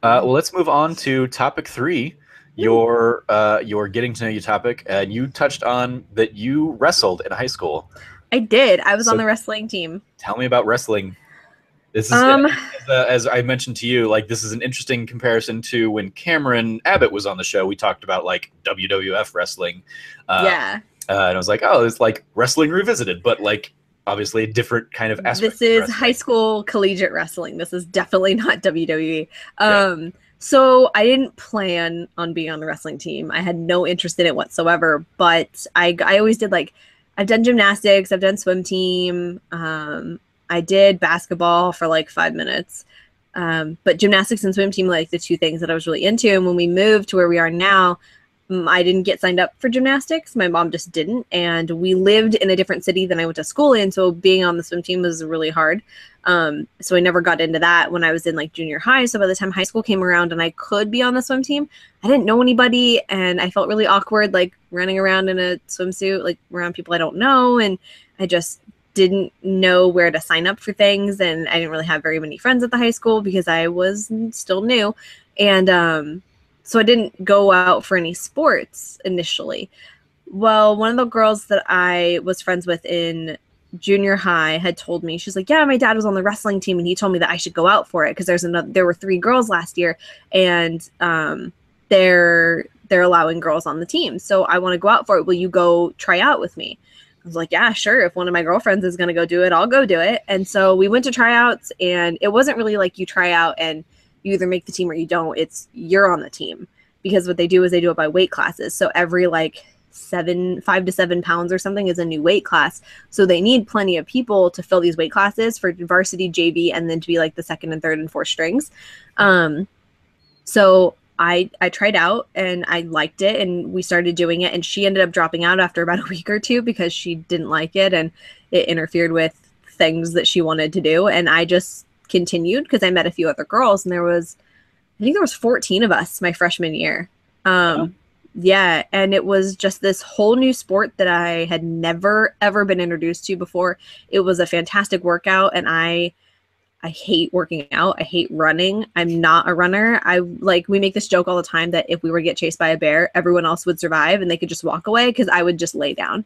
Well, let's move on to topic 3, your getting to know you topic, and you touched on that you wrestled in high school. I did. I was on So the wrestling team. tell me about wrestling. This is, Um, as I mentioned to you, like this is an interesting comparison to when Cameron Abbott was on the show. We talked about like WWF wrestling, yeah. and I was like, oh, it's like wrestling revisited, but like obviously a different kind of aspect This of is high wrestling. school collegiate wrestling. This is definitely not WWE. Yeah. So I didn't plan on being on the wrestling team. I had no interest in it whatsoever, but I always did like I've done gymnastics, I've done swim team, I did basketball for like 5 minutes. But gymnastics and swim team, like the two things that I was really into. And when we moved to where we are now, I didn't get signed up for gymnastics. My mom just didn't. And we lived in a different city than I went to school in. So being on the swim team was really hard. So I never got into that when I was in like junior high. So by the time high school came around and I could be on the swim team, I didn't know anybody. And I felt really awkward, like running around in a swimsuit, like around people I don't know. And I just didn't know where to sign up for things. And I didn't really have very many friends at the high school because I was still new. And, so I didn't go out for any sports initially. Well, one of the girls that I was friends with in junior high had told me, she's like, yeah, my dad was on the wrestling team and he told me that I should go out for it because there were 3 girls last year and they're allowing girls on the team. So I want to go out for it. Will you go try out with me? I was like, yeah, sure. If one of my girlfriends is going to go do it, I'll go do it. And so we went to tryouts, and it wasn't really like you try out and you either make the team or you don't. It's you're on the team, because what they do is they do it by weight classes. So every like 5 to 7 pounds or something is a new weight class. So they need plenty of people to fill these weight classes for varsity, JV, and then to be like the second and third and fourth strings. So I tried out and I liked it, and we started doing it, and she ended up dropping out after about a week or two because she didn't like it and it interfered with things that she wanted to do. And I just continued because I met a few other girls, and I think there was 14 of us my freshman year. Wow. Yeah, and it was just this whole new sport that I had never ever been introduced to before. It was a fantastic workout, and I hate working out. I hate running. I'm not a runner. We make this joke all the time that if we were to get chased by a bear, everyone else would survive and they could just walk away because I would just lay down.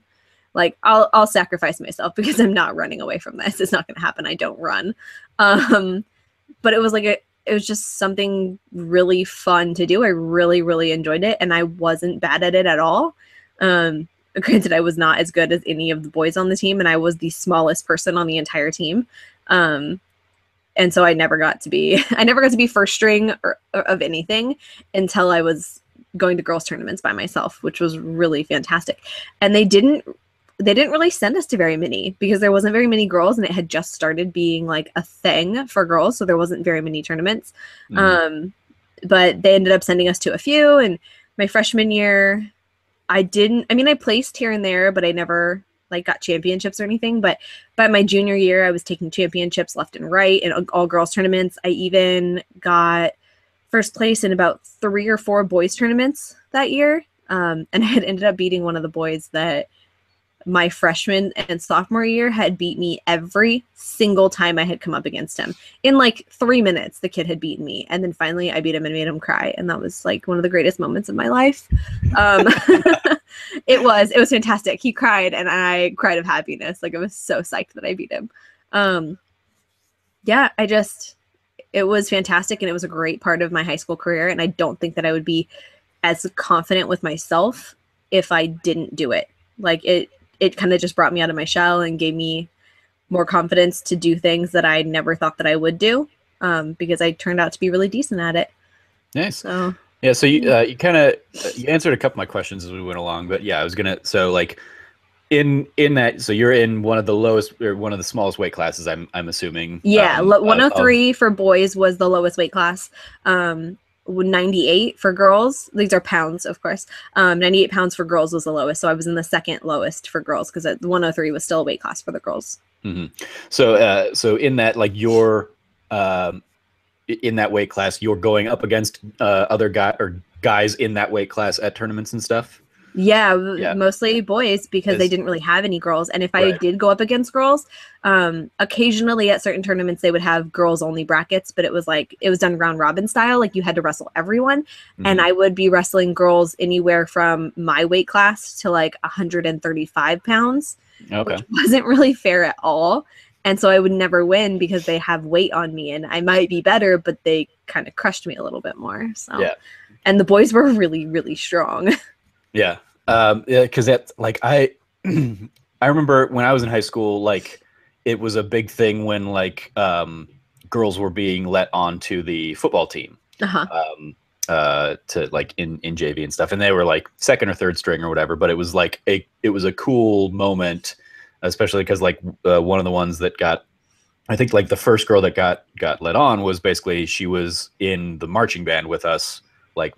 Like I'll sacrifice myself because I'm not running away from this. It's not going to happen. I don't run. But it was like it was just something really fun to do. I really, really enjoyed it, and I wasn't bad at it at all. Granted, I was not as good as any of the boys on the team, and I was the smallest person on the entire team. And so I never got to be first string of anything until I was going to girls tournaments by myself, which was really fantastic. And they didn't really send us to very many because there wasn't very many girls, and it had just started being like a thing for girls. So there wasn't very many tournaments. Mhm. But they ended up sending us to a few. And my freshman year, I placed here and there, but I never like got championships or anything. But by my junior year, I was taking championships left and right in all girls tournaments. I even got first place in about 3 or 4 boys tournaments that year. And I had ended up beating one of the boys that my freshman and sophomore year had beat me every single time I had come up against him. In like 3 minutes, the kid had beaten me. And then finally I beat him and made him cry. And that was like one of the greatest moments of my life. It was fantastic. He cried and I cried of happiness. Like I was so psyched that I beat him. Yeah, it was fantastic. And it was a great part of my high school career. And I don't think that I would be as confident with myself if I didn't do it. Like it kind of just brought me out of my shell and gave me more confidence to do things that I never thought that I would do, because I turned out to be really decent at it. Nice. So yeah. So you answered a couple of my questions as we went along, but yeah, I was so like in that. So you're in one of the lowest or one of the smallest weight classes. I'm assuming. Yeah, 103 for boys was the lowest weight class. 98 for girls. These are pounds, of course. 98 pounds for girls was the lowest. So I was in the second lowest for girls because 103 was still a weight class for the girls. Mm-hmm. So in that, like you're in that weight class, you're going up against other guys in that weight class at tournaments and stuff. Yeah, Yeah. mostly boys because they didn't really have any girls. And if I did go up against girls, occasionally at certain tournaments they would have girls only brackets, but it was done round robin style. Like you had to wrestle everyone. And I would be wrestling girls anywhere from my weight class to like 135 pounds, which wasn't really fair at all. And so I would never win because they have weight on me and I might be better, but they kind of crushed me a little bit more. So, and the boys were really, really strong. Yeah. Because that's like I remember when I was in high school, like it was a big thing when like girls were being let onto the football team to like in JV and stuff, and they were like second or third string or whatever. But it was like it was a cool moment, especially because like one of the ones that got, I think like the first girl that got let on was basically she was in the marching band with us like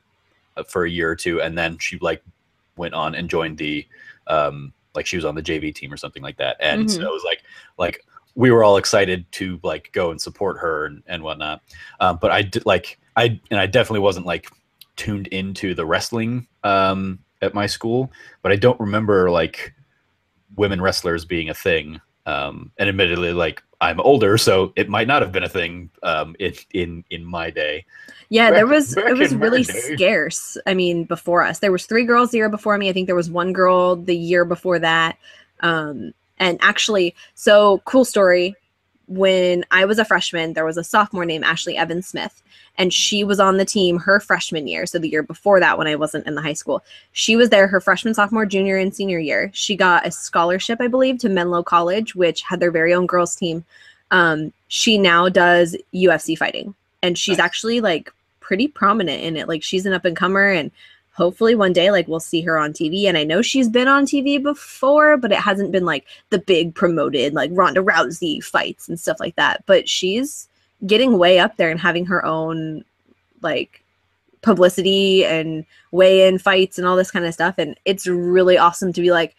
for a year or two, and then she like went on and joined the like she was on the JV team or something like that. And so it was like we were all excited to like go and support her and whatnot. But I did I definitely wasn't like tuned into the wrestling at my school, but I don't remember like women wrestlers being a thing. And admittedly, like I'm older, so it might not have been a thing in my day. Yeah, it was really scarce. I mean, before us, there was 3 girls the year before me. I think there was 1 girl the year before that. And actually, so cool story. When I was a freshman, there was a sophomore named Ashley Evans Smith, and she was on the team her freshman year. So the year before that, when I wasn't in the high school, she was there her freshman, sophomore, junior, and senior year. She got a scholarship, I believe, to Menlo College, which had their very own girls team. She now does UFC fighting, and she's actually like pretty prominent in it. Like she's an up and comer, and hopefully one day like we'll see her on TV. And I know she's been on TV before, but it hasn't been like the big promoted like Ronda Rousey fights and stuff like that. But she's getting way up there and having her own like publicity and weigh-in fights and all this kind of stuff. And it's really awesome to be like,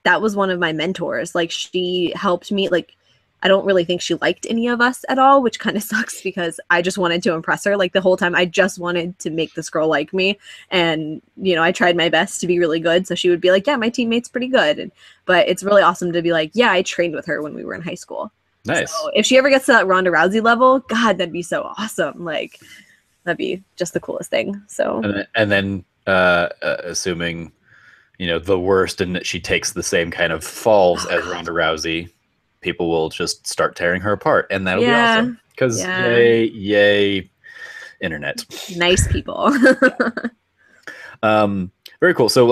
that was one of my mentors. Like she helped me. Like I don't really think she liked any of us at all, which kind of sucks because I just wanted to impress her. Like the whole time I just wanted to make this girl like me. And, you know, I tried my best to be really good. So she would be like, yeah, my teammate's pretty good. But it's really awesome to be like, yeah, I trained with her when we were in high school. Nice. So if she ever gets to that Ronda Rousey level, God, that'd be so awesome. Like that'd be just the coolest thing. So, and then assuming, you know, the worst and that she takes the same kind of falls as Ronda Rousey, people will just start tearing her apart, and that'll be awesome. Because yay, internet. Nice people. Very cool. So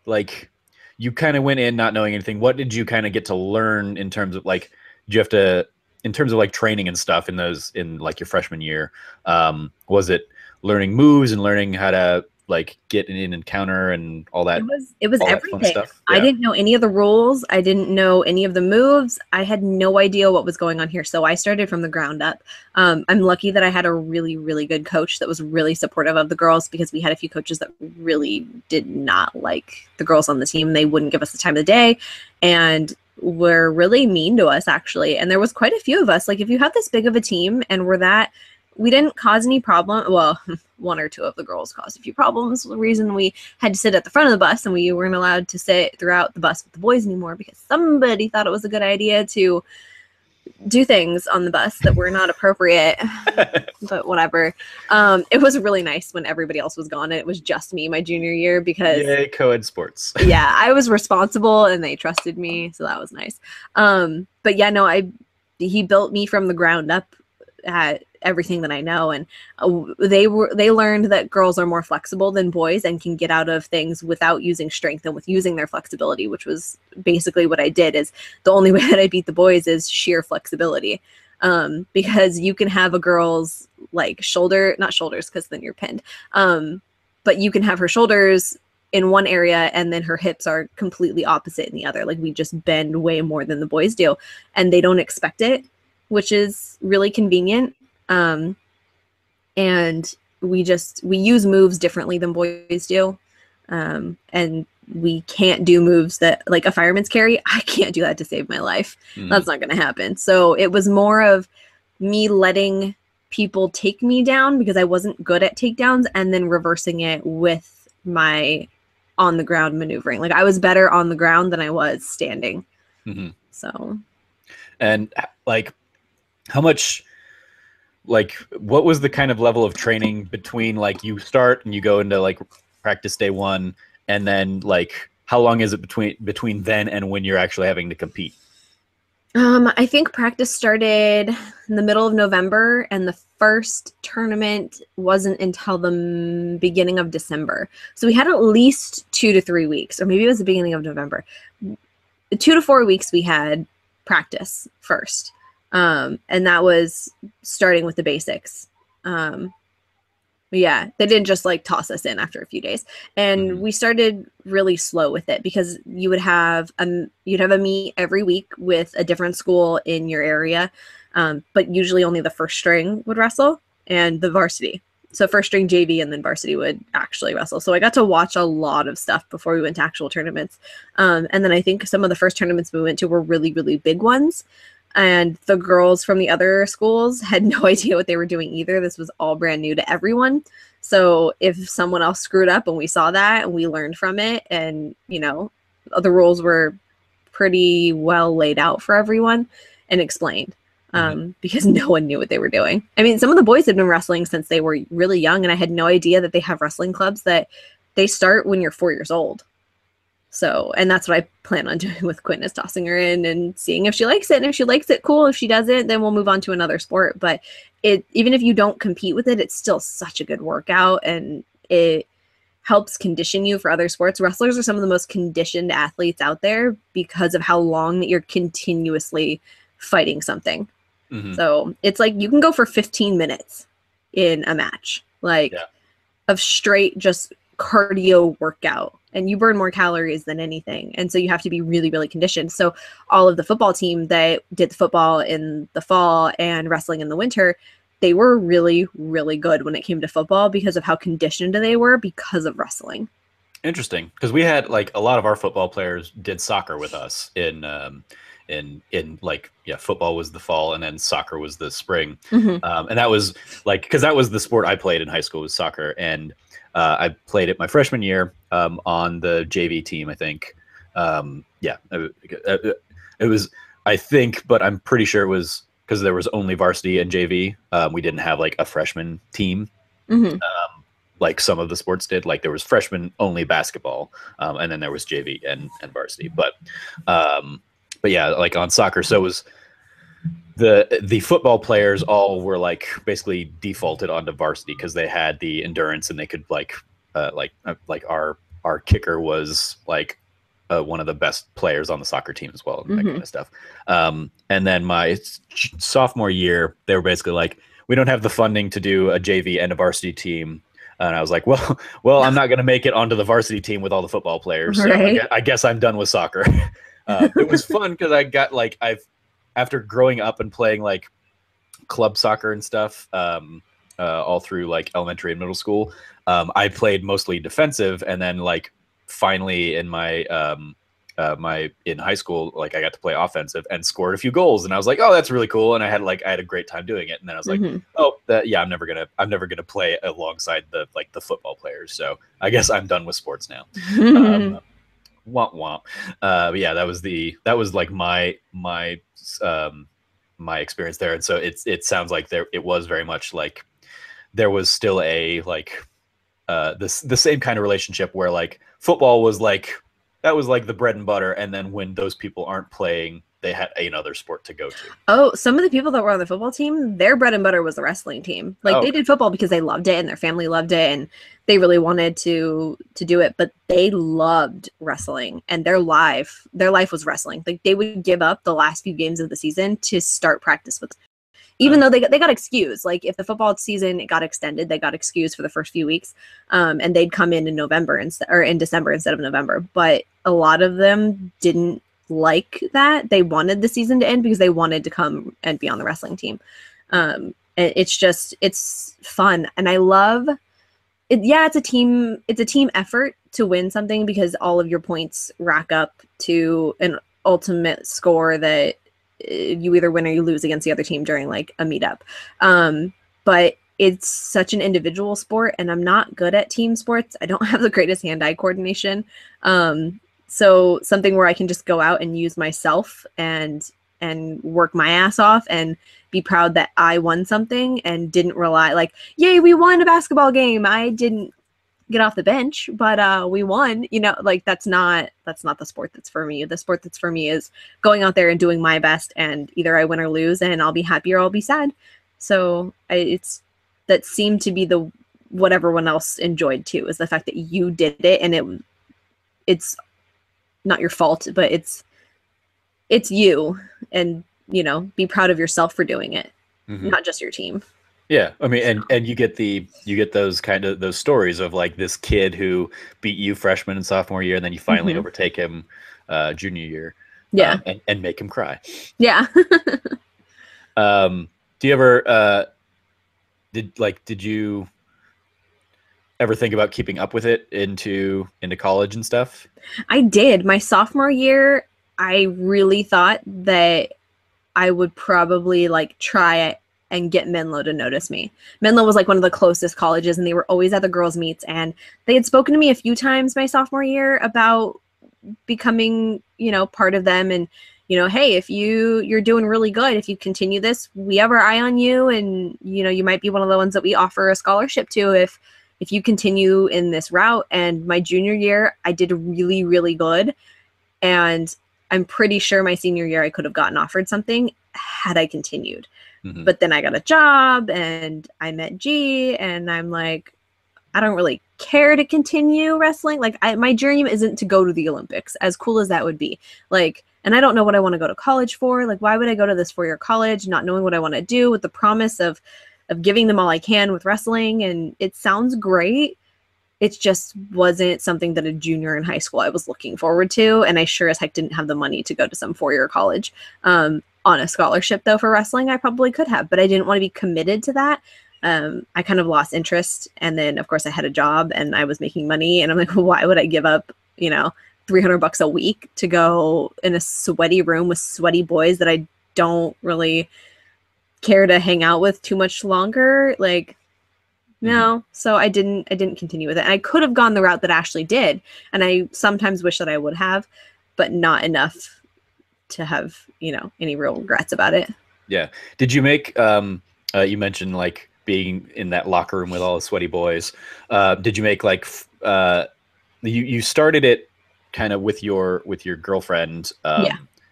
like, you kind of went in not knowing anything. What did you kind of get to learn in terms of like, did you have to, in terms of like training and stuff in like your freshman year? Was it learning moves and learning how to like get in and counter and all that? It was everything. I didn't know any of the rules. I didn't know any of the moves. I had no idea what was going on here. So I started from the ground up. I'm lucky that I had a really, really good coach that was really supportive of the girls, because we had a few coaches that really did not like the girls on the team. They wouldn't give us the time of the day and were really mean to us, actually. And there was quite a few of us. Like if you have this big of a team and we didn't cause any problem. Well, 1 or 2 of the girls caused a few problems. The reason we had to sit at the front of the bus and we weren't allowed to sit throughout the bus with the boys anymore because somebody thought it was a good idea to do things on the bus that were not appropriate. But whatever. It was really nice when everybody else was gone and it was just me my junior year because yay, co-ed sports. Yeah, I was responsible and they trusted me, so that was nice. But yeah, no, he built me from the ground up at everything that I know, and they learned that girls are more flexible than boys and can get out of things without using strength and with using their flexibility, which was basically what I did. Is the only way that I beat the boys is sheer flexibility, because you can have a girl's like not shoulders because then you're pinned, but you can have her shoulders in one area and then her hips are completely opposite in the other. Like we just bend way more than the boys do, and they don't expect it, which is really convenient. And we use moves differently than boys do. And we can't do moves that like a fireman's carry. I can't do that to save my life. That's not going to happen. So it was more of me letting people take me down because I wasn't good at takedowns, and then reversing it with my on the ground maneuvering. Like I was better on the ground than I was standing. Mm-hmm. So, and like, how much, like, what was the kind of level of training between like you start and you go into like practice day one, and then like how long is it between then and when you're actually having to compete? I think practice started in the middle of November, and the first tournament wasn't until the beginning of December. So we had at least 2 to 3 weeks, or maybe it was the beginning of November. 2 to 4 weeks we had practice first. And that was starting with the basics. But yeah, they didn't just like toss us in after a few days. And we started really slow with it because you'd have a meet every week with a different school in your area. But usually only the first string would wrestle and the varsity. So first string JV and then varsity would actually wrestle. So I got to watch a lot of stuff before we went to actual tournaments. And then I think some of the first tournaments we went to were really, really big ones. And the girls from the other schools had no idea what they were doing either. This was all brand new to everyone. So if someone else screwed up and we saw that and we learned from it, and, you know, the rules were pretty well laid out for everyone and explained, because no one knew what they were doing. I mean, some of the boys had been wrestling since they were really young, and I had no idea that they have wrestling clubs that they start when you're 4 years old. So, and that's what I plan on doing with Quinn, is tossing her in and seeing if she likes it. And if she likes it, cool. If she doesn't, then we'll move on to another sport. But even if you don't compete with it, it's still such a good workout, and it helps condition you for other sports. Wrestlers are some of the most conditioned athletes out there because of how long that you're continuously fighting something. So it's like you can go for 15 minutes in a match, like of straight just cardio workout, and you burn more calories than anything. And so you have to be really, really conditioned. So all of the football team that did the football in the fall and wrestling in the winter, they were really, really good when it came to football because of how conditioned they were because of wrestling. Interesting, because we had like a lot of our football players did soccer with us in like, yeah, football was the fall and then soccer was the spring. And that was like, because that was the sport I played in high school, was soccer. And I played it my freshman year on the JV team, I think. It was, I think, but I'm pretty sure it was because there was only varsity and JV. We didn't have like a freshman team. Like some of the sports did. Like there was freshman only basketball, and then there was JV and varsity. But yeah, like on soccer, so it was the football players all were like basically defaulted onto varsity because they had the endurance and they could like our kicker was like one of the best players on the soccer team as well, and that kind of stuff. And then my sophomore year, they were basically like, we don't have the funding to do a JV and a varsity team. And I was like, well, I'm not going to make it onto the varsity team with all the football players. So I guess I'm done with soccer. It was fun because I got like, after growing up and playing like club soccer and stuff, all through like elementary and middle school, I played mostly defensive. And then like finally in my in high school, like I got to play offensive and scored a few goals, and I was like, oh, that's really cool. And I had a great time doing it. And then I was like, I'm never gonna play alongside the football players. So I guess I'm done with sports now. Womp womp. But yeah, that was like my experience there. And so it sounds like it was very much like there was still a like the same kind of relationship where like football was like, that was like the bread and butter. And then when those people aren't playing, they had another sport to go to. Oh, some of the people that were on the football team, their bread and butter was the wrestling team. Like they did football because they loved it and their family loved it and they really wanted to do it, but they loved wrestling, and their life was wrestling. Like they would give up the last few games of the season to start practice with. Even though they got excused, like if the football season got extended, they got excused for the first few weeks, and they'd come in November or in December instead of November. But a lot of them didn't like that. They wanted the season to end because they wanted to come and be on the wrestling team. And it's fun, and I love it. Yeah, it's a team effort to win something because all of your points rack up to an ultimate score that you either win or you lose against the other team during like a meetup. But it's such an individual sport, and I'm not good at team sports. I don't have the greatest hand-eye coordination. So something where I can just go out and use myself and work my ass off and be proud that I won something and didn't rely like, yay, we won a basketball game. I didn't get off the bench, but we won, like that's not the sport that's for me. The sport that's for me is going out there and doing my best, and either I win or lose, and I'll be happy or I'll be sad. So that seemed to be what everyone else enjoyed too, is the fact that you did it, and it's not your fault, but it's you, and be proud of yourself for doing it, not just your team. Yeah, I mean, and you get those those stories of like this kid who beat you freshman and sophomore year, and then you finally overtake him junior year, and make him cry. Yeah. Do you ever did you ever think about keeping up with it into college and stuff? I did. My sophomore year, I really thought that I would probably like try it and get Menlo to notice me. Menlo was like one of the closest colleges, and they were always at the girls' meets, and they had spoken to me a few times my sophomore year about becoming, part of them, and hey, if you're doing really good, if you continue this, we have our eye on you, and you might be one of the ones that we offer a scholarship to if you continue in this route. And my junior year, I did really, really good, and I'm pretty sure my senior year I could have gotten offered something had I continued. But then I got a job and I met G, and I'm like, I don't really care to continue wrestling. Like my dream isn't to go to the Olympics, as cool as that would be. Like, and I don't know what I want to go to college for. Like, why would I go to this 4-year college not knowing what I want to do, with the promise of giving them all I can with wrestling? And it sounds great. It just wasn't something that a junior in high school I was looking forward to. And I sure as heck didn't have the money to go to some 4-year college. On a scholarship, though, for wrestling, I probably could have, but I didn't want to be committed to that. I kind of lost interest. And then, of course, I had a job and I was making money. And I'm like, well, why would I give up, $300 a week to go in a sweaty room with sweaty boys that I don't really care to hang out with too much longer? Like, no. So I didn't continue with it. And I could have gone the route that Ashley did. And I sometimes wish that I would have, but not enough to have, any real regrets about it. Yeah. Did you make, you mentioned like being in that locker room with all the sweaty boys. Did you make like, you started it kind of with your girlfriend,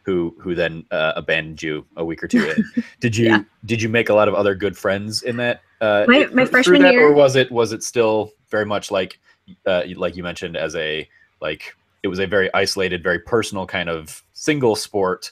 who then abandoned you a week or two in. Did you make a lot of other good friends in that? My freshman year, or was it still very much like you mentioned, as a like, it was a very isolated, very personal kind of single sport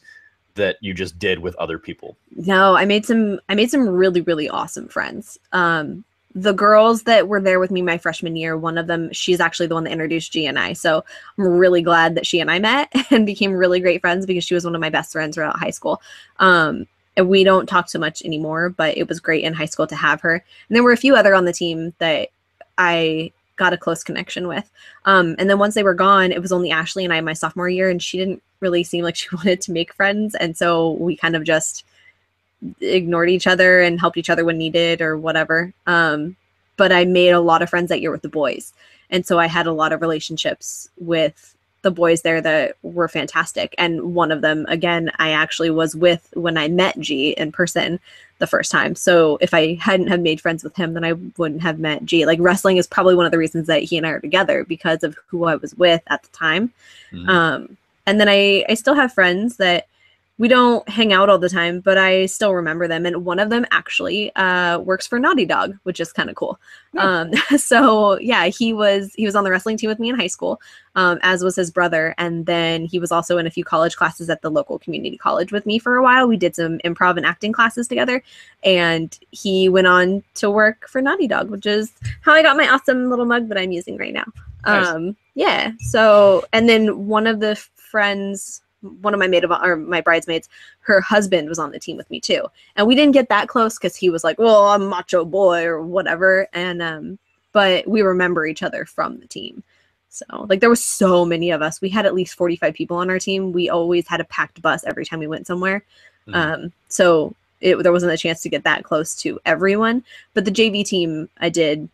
that you just did with other people? No, I made some really, really awesome friends. The girls that were there with me my freshman year, one of them, she's actually the one that introduced G and I. So I'm really glad that she and I met and became really great friends, because she was one of my best friends throughout high school. And we don't talk so much anymore, but it was great in high school to have her. And there were a few other on the team that I got a close connection with. And then once they were gone, it was only Ashley and I my sophomore year, and she didn't really seem like she wanted to make friends. And so we kind of just ignored each other and helped each other when needed or whatever. But I made a lot of friends that year with the boys. And so I had a lot of relationships with the boys there that were fantastic. And one of them, again, I actually was with when I met G in person the first time. So if I hadn't have made friends with him, then I wouldn't have met G. Like, wrestling is probably one of the reasons that he and I are together, because of who I was with at the time. And then I still have friends that we don't hang out all the time, but I still remember them. And one of them actually works for Naughty Dog, which is kind of cool. So yeah, he was on the wrestling team with me in high school, as was his brother. And then he was also in a few college classes at the local community college with me for a while. We did some improv and acting classes together, and he went on to work for Naughty Dog, which is how I got my awesome little mug that I'm using right now. Nice. Yeah. So, and then one of the friends, one of my bridesmaids, her husband was on the team with me too. And we didn't get that close because he was like, well, I'm a macho boy or whatever. And, but we remember each other from the team. So like, there was so many of us. We had at least 45 people on our team. We always had a packed bus every time we went somewhere. So there wasn't a chance to get that close to everyone. But the JV team, I did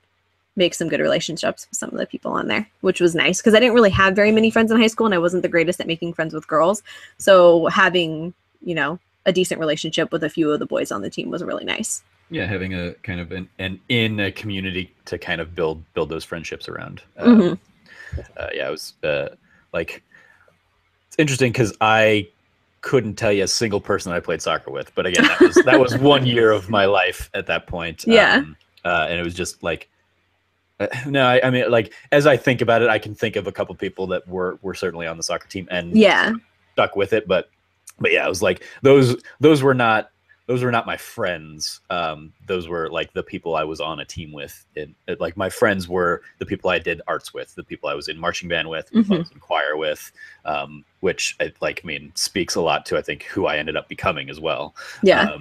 make some good relationships with some of the people on there, which was nice because I didn't really have very many friends in high school and I wasn't the greatest at making friends with girls. So having, you know, a decent relationship with a few of the boys on the team was really nice. Yeah, having a kind of an in a community to kind of build those friendships around. Yeah, it was like, it's interesting because I couldn't tell you a single person that I played soccer with, but again, that was 1 year of my life at that point. Yeah. And it was just like, no, I mean, like, as I think about it, I can think of a couple people that were certainly on the soccer team and stuck with it, but yeah, it was like those were not my friends. Those were like the people I was on a team with. Like my friends were the people I did arts with, the people I was in marching band with, the people I was in choir with, which I mean, speaks a lot to, I think, who I ended up becoming as well. Yeah.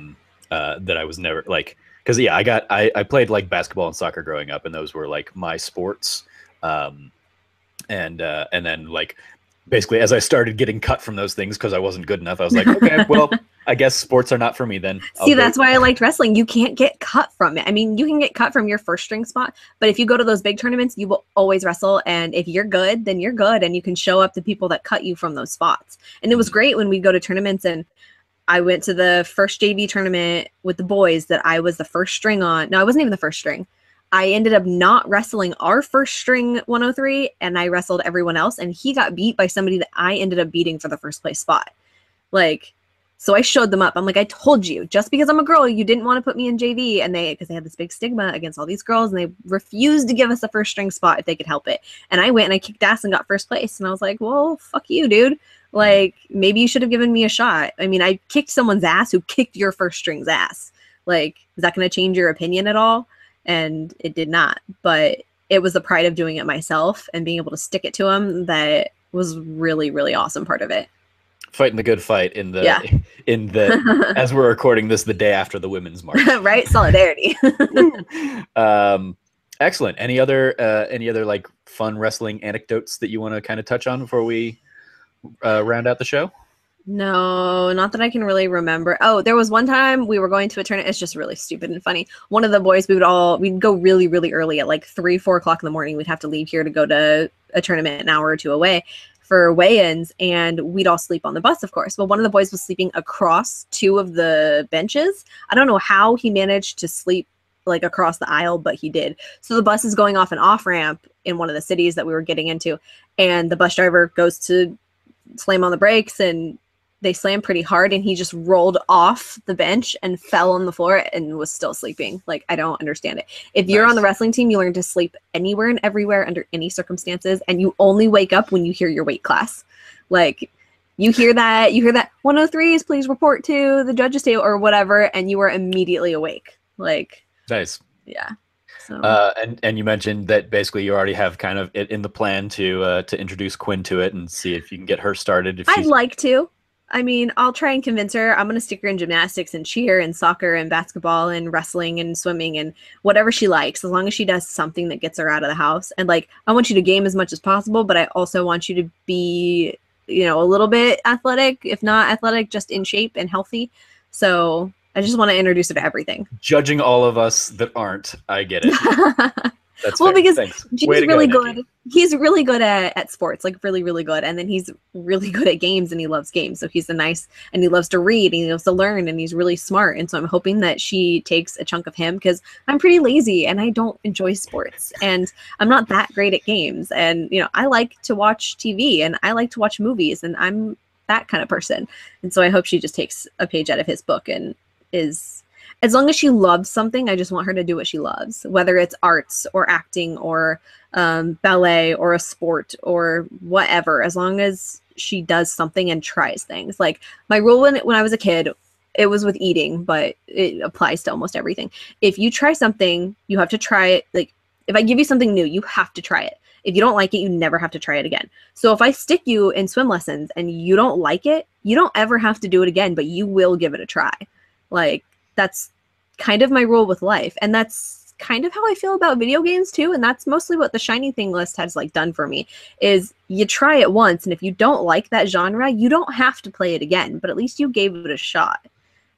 That I was never like, because yeah, I played like basketball and soccer growing up, and those were like my sports. And then like, basically, as I started getting cut from those things because I wasn't good enough, I was like, okay, well, I guess sports are not for me then. See, that's why I liked wrestling. You can't get cut from it. I mean, you can get cut from your first string spot, but if you go to those big tournaments, you will always wrestle. And if you're good, then you're good. And you can show up to people that cut you from those spots. And it was great when we go to tournaments. And I went to the first JV tournament with the boys that I was the first string on. No, I wasn't even the first string. I ended up not wrestling our first string 103, and I wrestled everyone else, and he got beat by somebody that I ended up beating for the first place spot. Like, so I showed them up. I'm like, I told you, just because I'm a girl, you didn't want to put me in JV. And because they had this big stigma against all these girls, and they refused to give us a first string spot if they could help it. And I went and I kicked ass and got first place. And I was like, well, fuck you, dude. Like, maybe you should have given me a shot. I mean, I kicked someone's ass who kicked your first string's ass. Like, is that going to change your opinion at all? And it did not, but it was the pride of doing it myself and being able to stick it to him that was really, really awesome part of it. Fighting the good fight in the as we're recording this the day after the women's march. Right? Solidarity. Excellent. Any other like fun wrestling anecdotes that you want to kind of touch on before we round out the show? No, not that I can really remember. Oh, there was one time we were going to a tournament. It's just really stupid and funny. One of the boys, we'd go really, really early at like 3, 4 o'clock in the morning. We'd have to leave here to go to a tournament an hour or two away for weigh-ins, and we'd all sleep on the bus, of course. Well, one of the boys was sleeping across 2 of the benches. I don't know how he managed to sleep like across the aisle, but he did. So the bus is going off an off-ramp in one of the cities that we were getting into, and the bus driver goes to slam on the brakes, and they slammed pretty hard, and he just rolled off the bench and fell on the floor and was still sleeping. Like, I don't understand it. If you're on the wrestling team, you learn to sleep anywhere and everywhere under any circumstances, and you only wake up when you hear your weight class. Like, you hear that 103s, please report to the judges table or whatever, and you are immediately awake. Like, nice. Yeah. So. And you mentioned that basically you already have kind of it in the plan to introduce Quinn to it and see if you can get her started. I'd like to. I mean, I'll try and convince her. I'm going to stick her in gymnastics and cheer and soccer and basketball and wrestling and swimming and whatever she likes, as long as she does something that gets her out of the house. And like, I want you to game as much as possible, but I also want you to be, a little bit athletic, if not athletic, just in shape and healthy. So I just want to introduce her to everything. Judging all of us that aren't, I get it. That's well, fair. because Thanks. he's really good. He's really good at sports, like really, really good. And then he's really good at games, and he loves games. So he's and he loves to read, and he loves to learn, and he's really smart. And so I'm hoping that she takes a chunk of him, because I'm pretty lazy and I don't enjoy sports, and I'm not that great at games. And, I like to watch TV and I like to watch movies, and I'm that kind of person. And so I hope she just takes a page out of his book and as long as she loves something, I just want her to do what she loves, whether it's arts or acting or ballet or a sport or whatever, as long as she does something and tries things. Like my rule when I was a kid, it was with eating, but it applies to almost everything. If you try something, you have to try it. Like if I give you something new, you have to try it. If you don't like it, you never have to try it again. So if I stick you in swim lessons and you don't like it, you don't ever have to do it again, but you will give it a try. Like, that's kind of my rule with life. And that's kind of how I feel about video games too. And that's mostly what the Shiny Thing list has like done for me, is you try it once. And if you don't like that genre, you don't have to play it again, but at least you gave it a shot.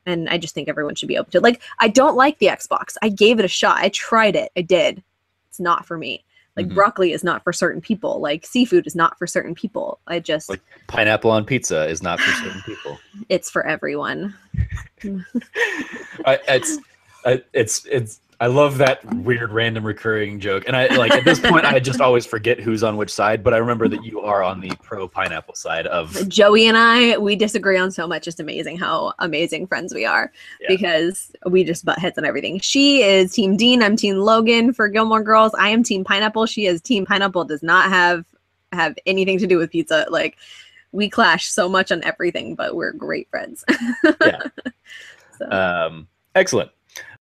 And I just think everyone should be open to it. Like, I don't like the Xbox. I gave it a shot. I tried it. I did. It's not for me. Like, broccoli is not for certain people. Like, seafood is not for certain people. I just... Like, pineapple on pizza is not for certain people. It's for everyone. I love that weird random recurring joke. And I like at this point I just always forget who's on which side, but I remember that you are on the pro pineapple side of Joey and we disagree on so much. It's amazing how amazing friends we are because we just butt heads on everything. She is Team Dean, I'm Team Logan for Gilmore Girls. I am Team Pineapple. She is Team Pineapple, does not have anything to do with pizza. Like, we clash so much on everything, but we're great friends. Yeah. So. Excellent.